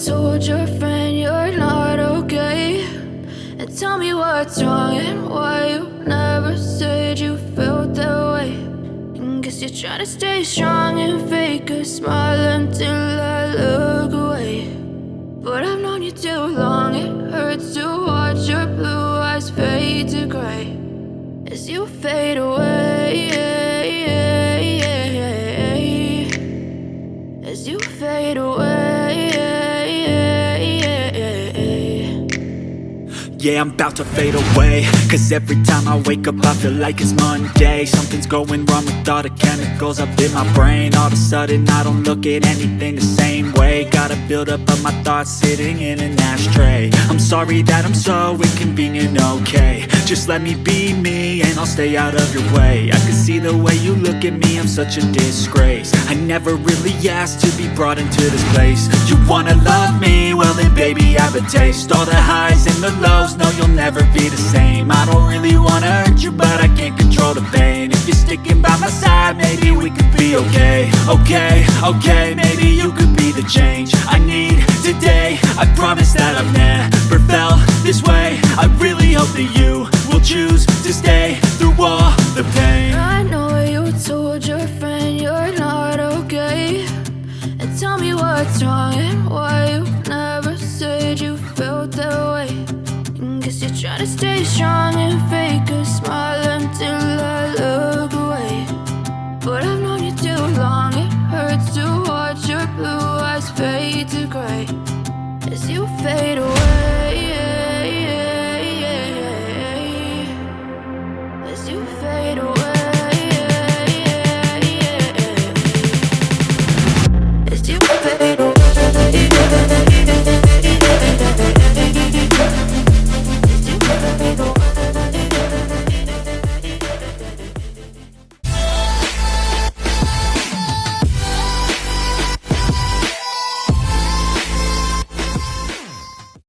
told your friend you're not okay, and tell me what's wrong and why you never said you felt that way. And guess you're trying to stay strong and fake a smile until I look away. But I've known you too long, it hurts to watch your blue eyes fade to gray as you fade away, as you fade away. Yeah, I'm about to fade away, cause every time I wake up I feel like it's Monday. Something's going wrong with all the chemicals up in my brain. All of a sudden I don't look at anything the same way. Gotta build up of my thoughts sitting in an ashtray. I'm sorry that I'm so inconvenient, okay. Just let me be me and I'll stay out of your way. I can see the way you look at me, I'm such a disgrace. I never really asked to be brought into this place. You wanna love me? Well then baby I have a taste. All the highs and the lows, no you'll never be the same. I don't really wanna hurt you but I can't control the pain. If you're sticking by my side maybe we could be okay. Okay, maybe you could be the change I need today. I promise that I've never felt this way. I really hope that you will choose to stay through all the pain. I know you told your friend you're not okay, and tell me what's wrong and why you never said you felt that way. And guess you're trying to stay strong and fake a smile until I look away. But I've known you too long, it hurts to watch your blue eyes fade to gray as you fade away.